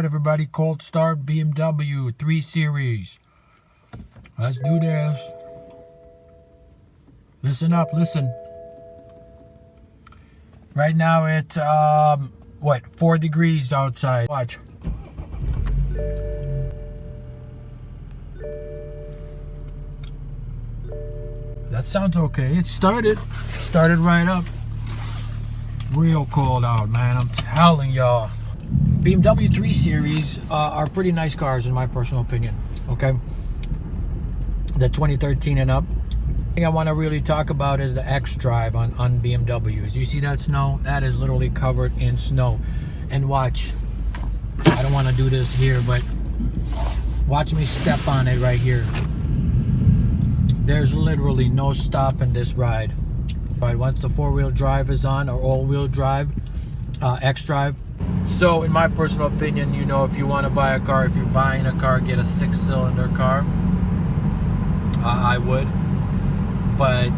everybody? Cold start BMW 3 Series. Let's do this. Listen up, listen. Right now it's, 4 degrees outside. Watch. That sounds okay. It started right up. Real cold out, man. I'm telling y'all. BMW 3 Series are pretty nice cars in my personal opinion. Okay. The 2013 and up. The thing I want to really talk about is the Xdrive on BMWs. You see that snow? That is literally covered in snow. And watch. I don't want to do this here, but watch me step on it right here. There's literally no stopping this ride. Right, once the 4-wheel drive is on, or all-wheel drive, Xdrive. So in my personal opinion, you know, if you want to buy a car, if you're buying a car, get a 6-cylinder car. I would. But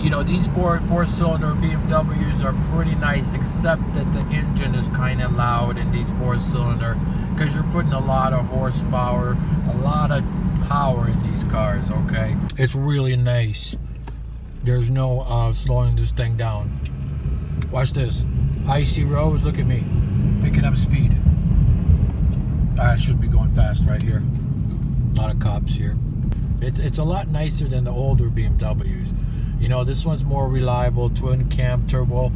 you know, these four-cylinder BMWs are pretty nice, except that the engine is kind of loud in these 4-cylinder, because you're putting a lot of horsepower, a lot of power in these cars. Okay, it's really nice. There's no slowing this thing down. Watch this. Icy roads, look at me. Picking up speed. I should be going fast right here. A lot of cops here. It's a lot nicer than the older BMWs. You know, this one's more reliable, twin cam turbo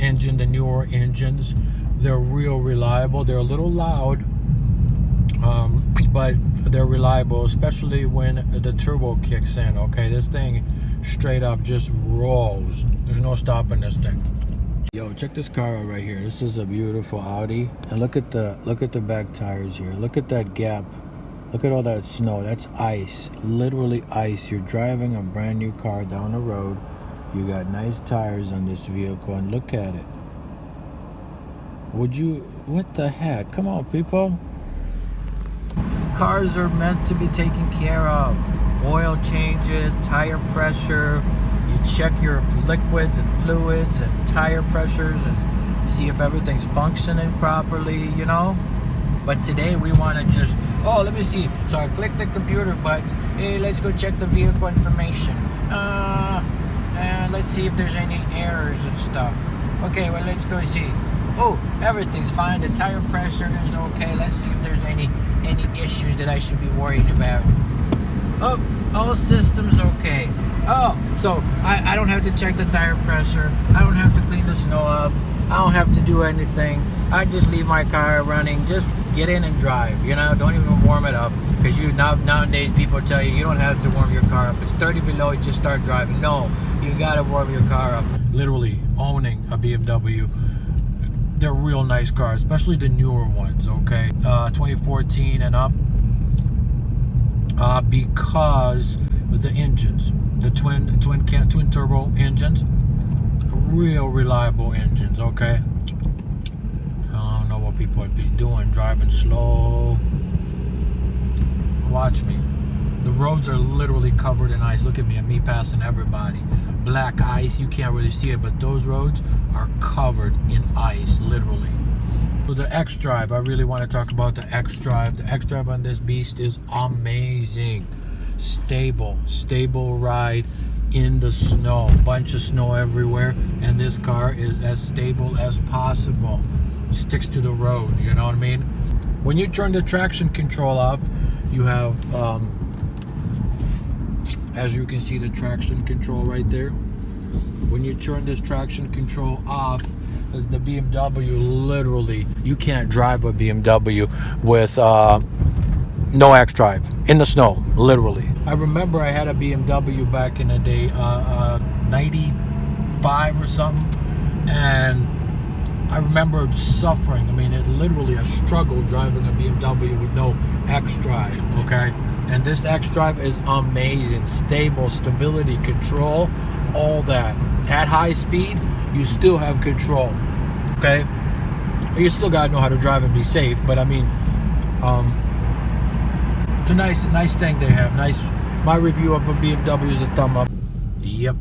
engine. The newer engines, they're real reliable. They're a little loud, but they're reliable, especially when the turbo kicks in. Okay, this thing straight up just rolls. There's no stopping this thing. Yo, check this car out right here. This is a beautiful Audi, and look at the back tires here. Look at that gap. Look at all that snow. That's ice, literally ice. You're driving a brand new car down the road. You got nice tires on this vehicle, and look at it. What the heck? Come on, people. Cars are meant to be taken care of. Oil changes, tire pressure. You check your liquids and fluids and tire pressures and see if everything's functioning properly, you know. But today we want to just, let me see. So I click the computer button. Hey, let's go check the vehicle information. And let's see if there's any errors and stuff. Okay, well, let's go see. Oh, everything's fine. The tire pressure is okay. Let's see if there's any issues that I should be worried about. Oh, all systems okay. Oh, so I don't have to check the tire pressure. I don't have to clean the snow off. I don't have to do anything. I just leave my car running. Just get in and drive. You know, don't even warm it up, because nowadays people tell you don't have to warm your car up. It's 30 below, you just start driving. No, you gotta warm your car up. Literally owning a BMW. They're real nice cars, especially the newer ones. Okay, 2014 and up. Because of the engines, the twin turbo engines, real reliable engines. Okay, I don't know what people would be doing, driving slow. Watch me. The roads are literally covered in ice. Look at me, and me passing everybody. Black ice, you can't really see it, but those roads are covered in ice, literally. So the Xdrive, I really want to talk about the Xdrive. The Xdrive on this beast is amazing. Stable ride in the snow. Bunch of snow everywhere, and this car is as stable as possible. Sticks to the road, you know what I mean? When you turn the traction control off, you have, as you can see, the traction control right there. When you turn this traction control off, the BMW, literally, you can't drive a BMW with no Xdrive in the snow, literally. I remember I had a BMW back in the day, 95 or something, and I remember suffering. I mean, it literally a struggle driving a BMW with no Xdrive. Okay, and this Xdrive is amazing. Stable, stability, control, all that. At high speed, you still have control. Okay, you still gotta know how to drive and be safe. But I mean, it's a nice thing they have. Nice. My review of a BMW is a thumb up. Yep.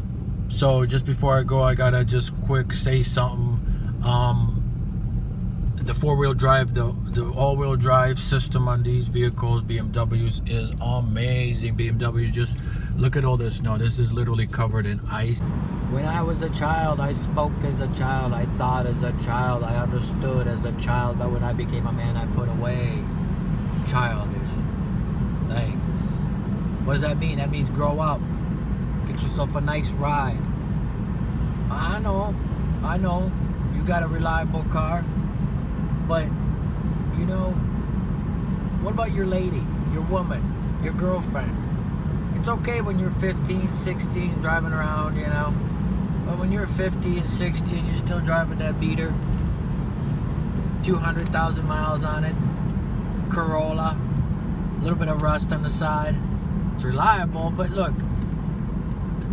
So just before I go, I gotta just quick say something. the four-wheel drive, the all-wheel drive system on these vehicles, BMWs, is amazing. BMW, just look at all this snow. This is literally covered in ice. When I was a child, I spoke as a child, I thought as a child, I understood as a child, but when I became a man, I put away childish things. What does that mean? That means grow up. Get yourself a nice ride. I know, you got a reliable car, but, you know, what about your lady, your woman, your girlfriend? It's okay when you're 15, 16, driving around, you know, but when you're 50 and 60 and you're still driving that beater, 200,000 miles on it, Corolla, a little bit of rust on the side, it's reliable, but look,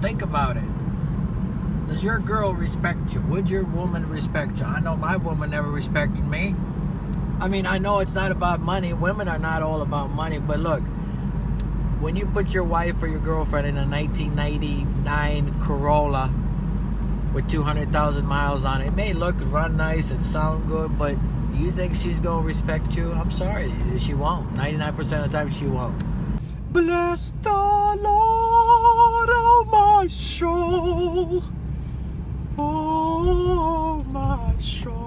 think about it. Does your girl respect you? Would your woman respect you? I know my woman never respected me. I mean, I know it's not about money. Women are not all about money, but look, when you put your wife or your girlfriend in a 1999 Corolla with 200,000 miles on it, it may look, run nice and sound good, but you think she's gonna respect you? I'm sorry, she won't. 99% of the time, she won't. Bless the Lord, oh my soul, oh my soul.